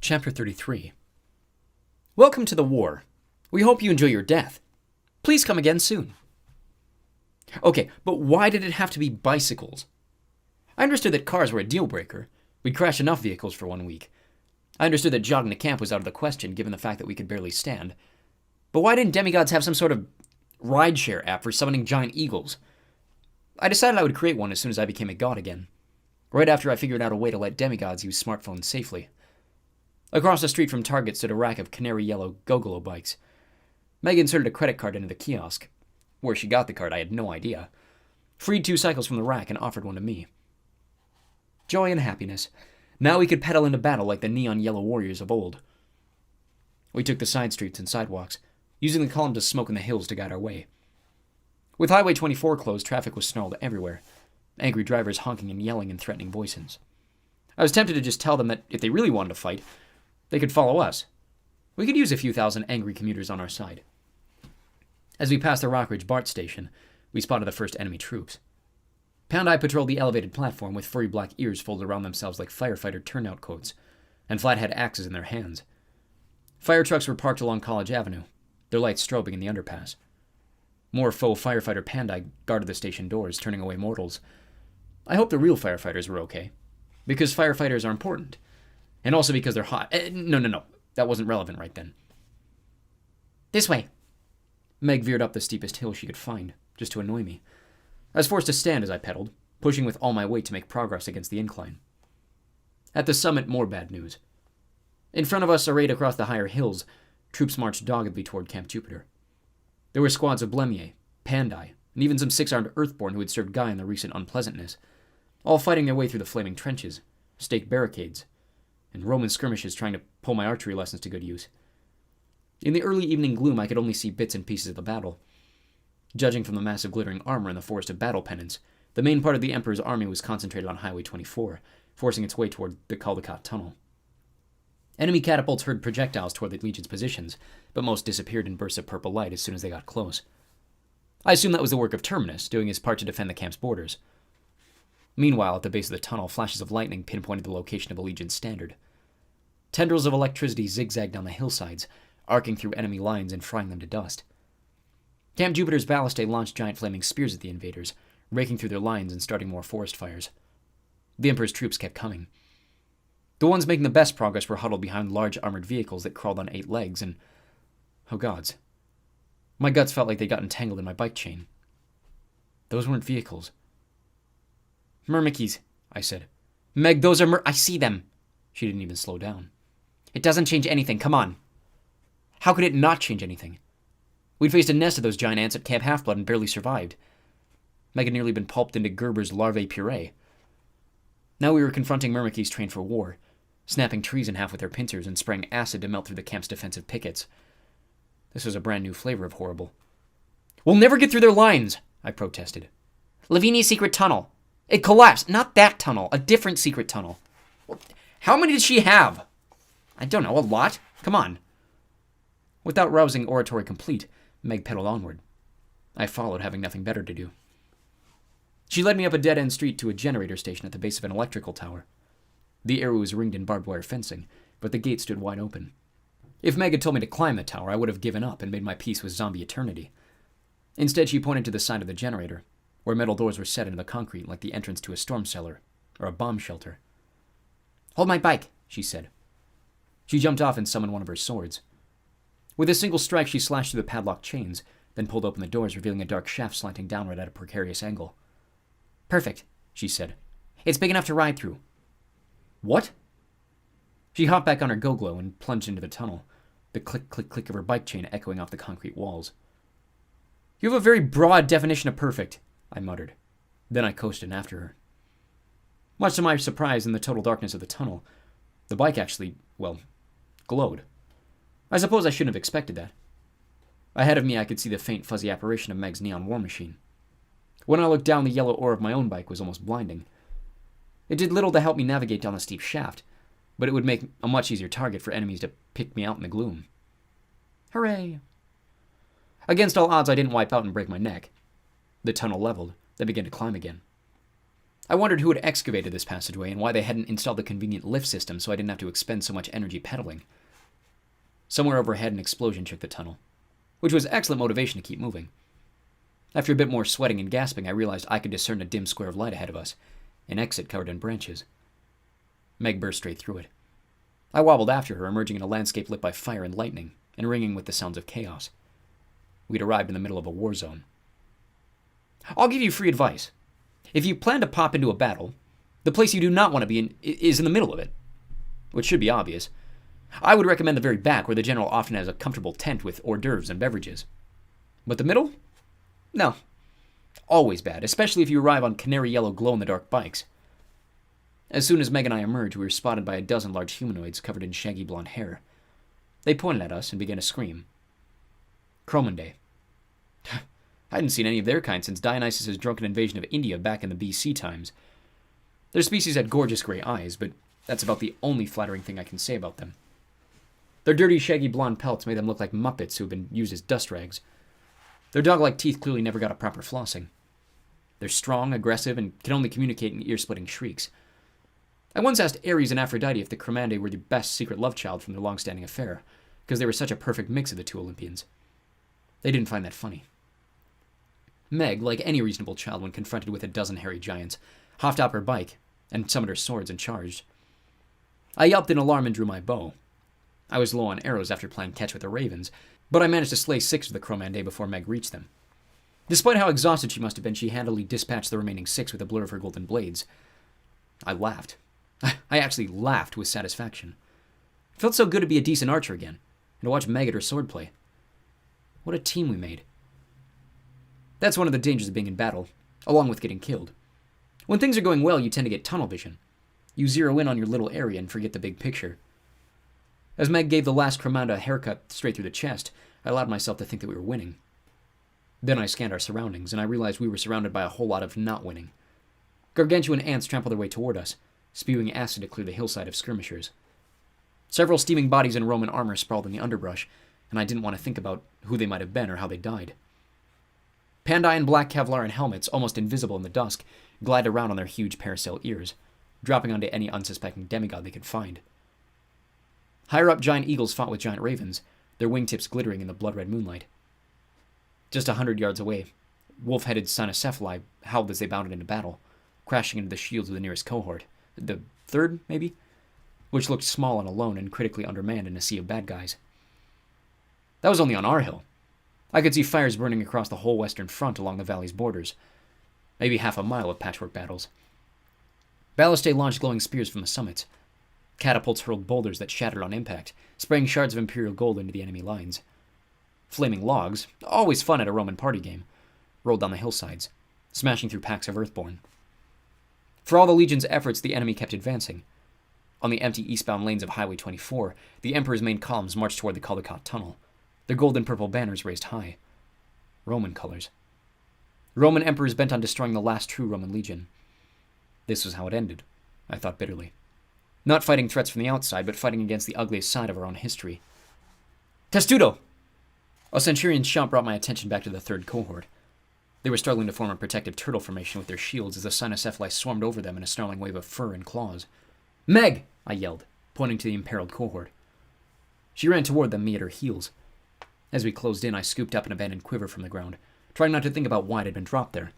Chapter 33. Welcome to the war. We hope you enjoy your death. Please come again soon. Okay, but why did it have to be bicycles? I understood that cars were a deal breaker. We'd crash enough vehicles for 1 week. I understood that jogging to camp was out of the question given the fact that we could barely stand. But why didn't demigods have some sort of rideshare app for summoning giant eagles? I decided I would create one as soon as I became a god again. Right after I figured out a way to let demigods use smartphones safely. Across the street from Target stood a rack of canary yellow Gogolo bikes. Meg inserted a credit card into the kiosk. Where she got the card, I had no idea. Freed 2 cycles from the rack and offered one to me. Joy and happiness. Now we could pedal into battle like the neon yellow warriors of old. We took the side streets and sidewalks, using the columns of smoke in the hills to guide our way. With Highway 24 closed, traffic was snarled everywhere, angry drivers honking and yelling in threatening voices. I was tempted to just tell them that if they really wanted to fight, they could follow us. We could use a few thousand angry commuters on our side. As we passed the Rockridge BART station, we spotted the first enemy troops. Pound-Eye patrolled the elevated platform with furry black ears folded around themselves like firefighter turnout coats, and flathead axes in their hands. Fire trucks were parked along College Avenue, their lights strobing in the underpass. More faux firefighter Pound-Eye guarded the station doors, turning away mortals. I hope the real firefighters were okay, because firefighters are important. And also because they're hot. No. That wasn't relevant right then. This way. Meg veered up the steepest hill she could find, just to annoy me. I was forced to stand as I pedaled, pushing with all my weight to make progress against the incline. At the summit, more bad news. In front of us, arrayed across the higher hills, troops marched doggedly toward Camp Jupiter. There were squads of Blemier, Pound-Eye, and even some 6-armed Earthborn who had served Guy in the recent unpleasantness, all fighting their way through the flaming trenches, staked barricades, and Roman skirmishes trying to pull my archery lessons to good use. In the early evening gloom, I could only see bits and pieces of the battle. Judging from the massive glittering armor and the forest of battle pennants, the main part of the Emperor's army was concentrated on Highway 24, forcing its way toward the Caldecott Tunnel. Enemy catapults hurled projectiles toward the Legion's positions, but most disappeared in bursts of purple light as soon as they got close. I assumed that was the work of Terminus, doing his part to defend the camp's borders. Meanwhile, at the base of the tunnel, flashes of lightning pinpointed the location of a Legion standard. Tendrils of electricity zigzagged down the hillsides, arcing through enemy lines and frying them to dust. Camp Jupiter's ballistae launched giant flaming spears at the invaders, raking through their lines and starting more forest fires. The Emperor's troops kept coming. The ones making the best progress were huddled behind large armored vehicles that crawled on 8 legs and... oh gods. My guts felt like they got entangled in my bike chain. Those weren't vehicles. Myrmikis, I said. Meg, those are I see them. She didn't even slow down. It doesn't change anything, come on. How could it not change anything? We'd faced a nest of those giant ants at Camp Half-Blood and barely survived. Meg had nearly been pulped into Gerber's larvae puree. Now we were confronting Myrmikis trained for war, snapping trees in half with their pincers and spraying acid to melt through the camp's defensive pickets. This was a brand new flavor of horrible. We'll never get through their lines, I protested. Lavinia's secret tunnel. It collapsed. Not that tunnel, a different secret tunnel. How many did she have? I don't know, a lot. Come on. Without rousing oratory complete, Meg pedaled onward. I followed, having nothing better to do. She led me up a dead-end street to a generator station at the base of an electrical tower. The area was ringed in barbed wire fencing, but the gate stood wide open. If Meg had told me to climb the tower, I would have given up and made my peace with zombie eternity. Instead, she pointed to the side of the generator, where metal doors were set into the concrete like the entrance to a storm cellar or a bomb shelter. Hold my bike, she said. She jumped off and summoned one of her swords. With a single strike, she slashed through the padlocked chains, then pulled open the doors, revealing a dark shaft slanting downward at a precarious angle. Perfect, she said. It's big enough to ride through. What? She hopped back on her go-glow and plunged into the tunnel, the click-click-click of her bike chain echoing off the concrete walls. You have a very broad definition of perfect, I muttered. Then I coasted after her. Much to my surprise, in the total darkness of the tunnel, the bike actually, glowed. I suppose I shouldn't have expected that. Ahead of me, I could see the faint, fuzzy apparition of Meg's neon war machine. When I looked down, the yellow ore of my own bike was almost blinding. It did little to help me navigate down the steep shaft, but it would make a much easier target for enemies to pick me out in the gloom. Hooray! Against all odds, I didn't wipe out and break my neck. The tunnel leveled, then began to climb again. I wondered who had excavated this passageway and why they hadn't installed the convenient lift system so I didn't have to expend so much energy pedaling. Somewhere overhead, an explosion shook the tunnel, which was excellent motivation to keep moving. After a bit more sweating and gasping, I realized I could discern a dim square of light ahead of us, an exit covered in branches. Meg burst straight through it. I wobbled after her, emerging in a landscape lit by fire and lightning, and ringing with the sounds of chaos. We'd arrived in the middle of a war zone. I'll give you free advice. If you plan to pop into a battle, the place you do not want to be in is in the middle of it, which should be obvious. I would recommend the very back, where the general often has a comfortable tent with hors d'oeuvres and beverages. But the middle? No. Always bad, especially if you arrive on canary yellow glow-in-the-dark bikes. As soon as Meg and I emerged, we were spotted by a dozen large humanoids covered in shaggy blonde hair. They pointed at us and began to scream. Cromandae. I hadn't seen any of their kind since Dionysus' drunken invasion of India back in the BC times. Their species had gorgeous gray eyes, but that's about the only flattering thing I can say about them. Their dirty, shaggy blonde pelts made them look like Muppets who had been used as dust rags. Their dog-like teeth clearly never got a proper flossing. They're strong, aggressive, and can only communicate in ear-splitting shrieks. I once asked Ares and Aphrodite if the Cromandae were the best secret love child from their long-standing affair, because they were such a perfect mix of the two Olympians. They didn't find that funny. Meg, like any reasonable child when confronted with a dozen hairy giants, hopped off her bike and summoned her swords and charged. I yelped in alarm and drew my bow. I was low on arrows after playing catch with the ravens, but I managed to slay 6 of the Cromandae before Meg reached them. Despite how exhausted she must have been, she handily dispatched the remaining 6 with a blur of her golden blades. I laughed. I actually laughed with satisfaction. It felt so good to be a decent archer again, and to watch Meg at her swordplay. What a team we made. That's one of the dangers of being in battle, along with getting killed. When things are going well, you tend to get tunnel vision. You zero in on your little area and forget the big picture. As Meg gave the last Cromanda a haircut straight through the chest, I allowed myself to think that we were winning. Then I scanned our surroundings, and I realized we were surrounded by a whole lot of not winning. Gargantuan ants trampled their way toward us, spewing acid to clear the hillside of skirmishers. Several steaming bodies in Roman armor sprawled in the underbrush, and I didn't want to think about who they might have been or how they died. Pandai in black Kevlar helmets, almost invisible in the dusk, glided around on their huge parasail ears, dropping onto any unsuspecting demigod they could find. Higher up, giant eagles fought with giant ravens, their wingtips glittering in the blood-red moonlight. Just 100 yards away, wolf-headed cynocephali howled as they bounded into battle, crashing into the shields of the nearest cohort, the third, maybe, which looked small and alone and critically undermanned in a sea of bad guys. That was only on our hill. I could see fires burning across the whole western front along the valley's borders. Maybe half a mile of patchwork battles. Ballistae launched glowing spears from the summits. Catapults hurled boulders that shattered on impact, spraying shards of imperial gold into the enemy lines. Flaming logs, always fun at a Roman party game, rolled down the hillsides, smashing through packs of earthborn. For all the Legion's efforts, the enemy kept advancing. On the empty eastbound lanes of Highway 24, the Emperor's main columns marched toward the Caldecott Tunnel, their gold and purple banners raised high. Roman colors. Roman emperors bent on destroying the last true Roman legion. This was how it ended, I thought bitterly. Not fighting threats from the outside, but fighting against the ugliest side of our own history. Testudo! A centurion's shout brought my attention back to the third cohort. They were struggling to form a protective turtle formation with their shields as the cynocephali swarmed over them in a snarling wave of fur and claws. Meg! I yelled, pointing to the imperiled cohort. She ran toward them, me at her heels. As we closed in, I scooped up an abandoned quiver from the ground, trying not to think about why it had been dropped there,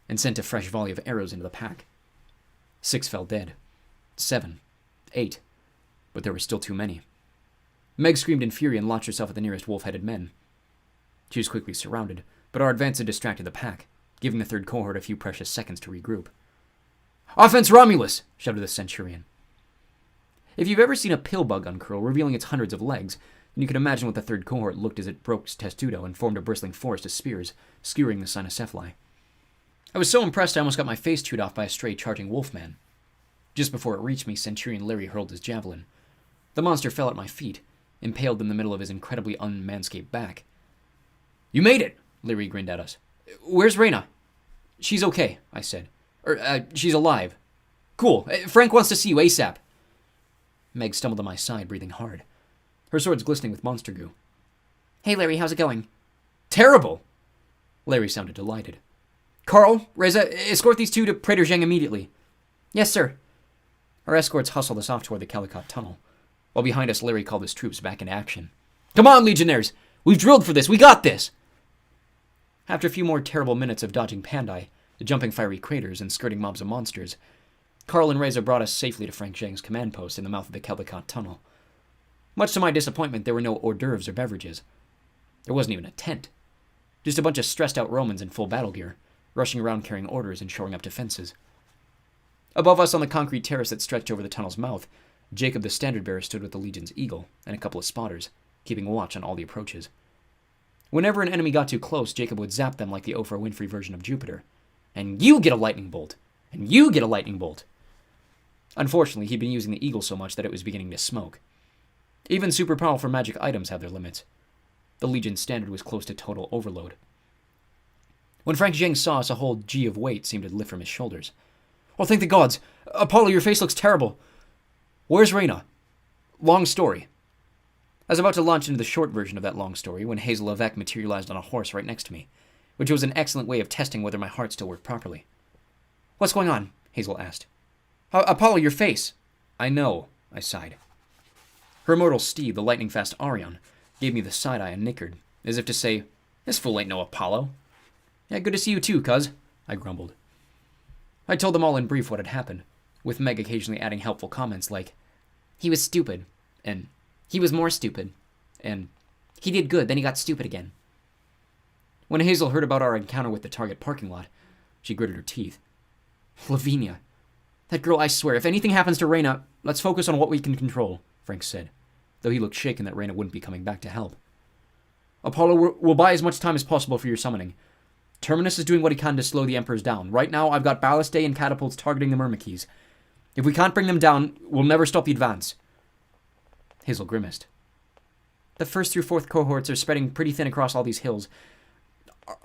and sent a fresh volley of arrows into the pack. 6 fell dead. 7. 8. But there were still too many. Meg screamed in fury and launched herself at the nearest wolf-headed men. She was quickly surrounded, but our advance had distracted the pack, giving the third cohort a few precious seconds to regroup. "Offense Romulus!" shouted the centurion. If you've ever seen a pill bug uncurl, revealing its hundreds of legs, then you can imagine what the third cohort looked as it broke Testudo and formed a bristling forest of spears, skewering the cynocephali. I was so impressed I almost got my face chewed off by a stray charging wolfman. Just before it reached me, Centurion Larry hurled his javelin. The monster fell at my feet, impaled in the middle of his incredibly unmanscaped back. "You made it!" Larry grinned at us. "Where's Reyna?" "She's okay," I said. She's alive." "Cool. Frank wants to see you ASAP." Meg stumbled to my side, breathing hard. Her sword's glistening with monster goo. "Hey, Larry, how's it going?" "Terrible!" Larry sounded delighted. "Carl, Reza, escort these two to Praetor Zheng immediately. Yes, sir. Our escorts hustled us off toward the Caldecott Tunnel, while behind us Larry called his troops back into action. Come on, Legionnaires! We've drilled for this! We got this! After a few more terrible minutes of dodging Pandai, jumping fiery craters, and skirting mobs of monsters, Carl and Reza brought us safely to Frank Zhang's command post in the mouth of the Caldecott Tunnel. Much to my disappointment, there were no hors d'oeuvres or beverages. There wasn't even a tent. Just a bunch of stressed-out Romans in full battle gear, rushing around carrying orders and shoring up defenses. Above us on the concrete terrace that stretched over the tunnel's mouth, Jacob the standard-bearer stood with the Legion's eagle and a couple of spotters, keeping watch on all the approaches. Whenever an enemy got too close, Jacob would zap them like the Oprah Winfrey version of Jupiter. And you get a lightning bolt! And you get a lightning bolt! Unfortunately, he'd been using the eagle so much that it was beginning to smoke. Even super powerful magic items have their limits. The Legion's standard was close to total overload. When Frank Zhang saw us, a whole G of weight seemed to lift from his shoulders. Oh, thank the gods! Apollo, your face looks terrible! Where's Reyna? Long story. I was about to launch into the short version of that long story when Hazel Levesque materialized on a horse right next to me, which was an excellent way of testing whether my heart still worked properly. What's going on? Hazel asked. Apollo, your face! I know, I sighed. Her immortal steed, the lightning-fast Arion, gave me the side-eye and nickered, as if to say, this fool ain't no Apollo. Yeah, good to see you too, cuz, I grumbled. I told them all in brief what had happened, with Meg occasionally adding helpful comments like, he was stupid, and he was more stupid, and he did good, then he got stupid again. When Hazel heard about our encounter with the Target parking lot, she gritted her teeth. Lavinia. That girl, I swear, if anything happens to Reyna, let's focus on what we can control, Frank said, though he looked shaken that Reyna wouldn't be coming back to help. Apollo, we'll buy as much time as possible for your summoning. Terminus is doing what he can to slow the Emperors down. Right now, I've got ballistae and catapults targeting the Myrmikes. If we can't bring them down, we'll never stop the advance. Hazel grimaced. The 1st through 4th cohorts are spreading pretty thin across all these hills.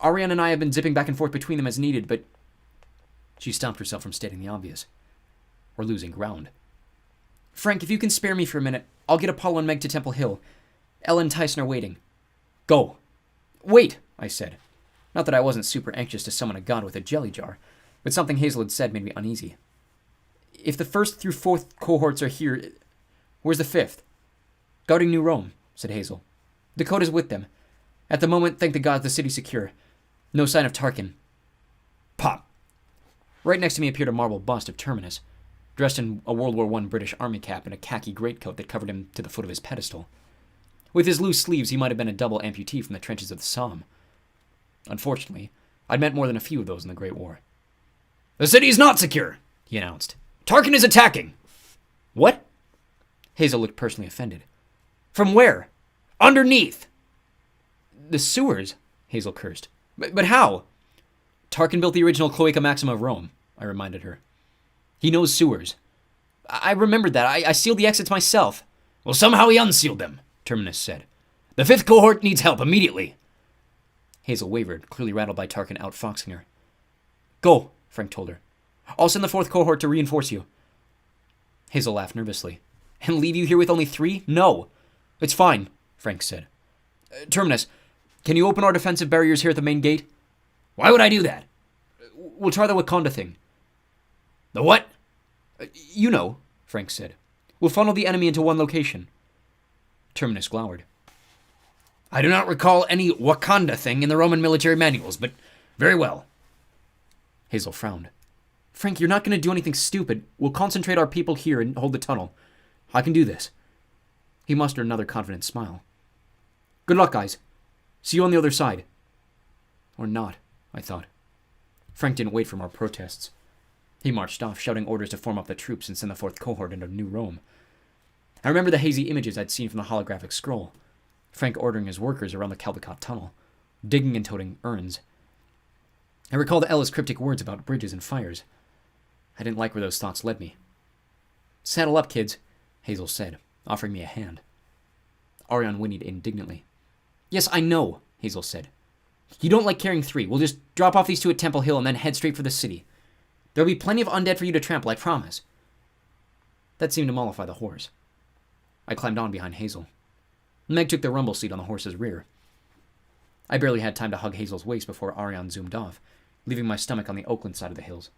Ariane and I have been zipping back and forth between them as needed, but... She stopped herself from stating the obvious. We're losing ground. Frank, if you can spare me for a minute, I'll get Apollo and Meg to Temple Hill. Ella and Tyson are waiting. Go. Wait, I said. Not that I wasn't super anxious to summon a god with a jelly jar, but something Hazel had said made me uneasy. If the 1st through 4th cohorts are here, where's the 5th? Guarding New Rome, said Hazel. Dakota's with them. At the moment, thank the gods, the city's secure. No sign of Tarkin. Pop. Right next to me appeared a marble bust of Terminus, dressed in a World War I British Army cap and a khaki greatcoat that covered him to the foot of his pedestal. With his loose sleeves, he might have been a double amputee from the trenches of the Somme. Unfortunately, I'd met more than a few of those in the Great War. The city is not secure, he announced. Tarkin is attacking. What? Hazel looked personally offended. From where? Underneath. The sewers, Hazel cursed. But how? Tarkin built the original Cloaca Maxima of Rome, I reminded her. He knows sewers. I remembered that. I sealed the exits myself. Well, somehow he unsealed them, Terminus said. The 5th cohort needs help immediately. Hazel wavered, clearly rattled by Tarkin outfoxing her. Go, Frank told her. I'll send the 4th cohort to reinforce you. Hazel laughed nervously. And leave you here with only 3? No. It's fine, Frank said. Terminus, can you open our defensive barriers here at the main gate? Why would I do that? We'll try the Wakanda thing. The what? You know, Frank said. We'll funnel the enemy into one location. Terminus glowered. I do not recall any Wakanda thing in the Roman military manuals, but very well. Hazel frowned. Frank, you're not going to do anything stupid. We'll concentrate our people here and hold the tunnel. I can do this. He mustered another confident smile. Good luck, guys. See you on the other side. Or not, I thought. Frank didn't wait for more protests. He marched off, shouting orders to form up the troops and send the 4th cohort into New Rome. I remember the hazy images I'd seen from the holographic scroll. Frank ordering his workers around the Caldecott tunnel, digging and toting urns. I recalled Ella's cryptic words about bridges and fires. I didn't like where those thoughts led me. Saddle up, kids, Hazel said, offering me a hand. Arion whinnied indignantly. Yes, I know, Hazel said. You don't like carrying 3. We'll just drop off these 2 at Temple Hill and then head straight for the city. There'll be plenty of undead for you to trample, I promise. That seemed to mollify the horse. I climbed on behind Hazel. Meg took the rumble seat on the horse's rear. I barely had time to hug Hazel's waist before Arion zoomed off, leaving my stomach on the Oakland side of the hills.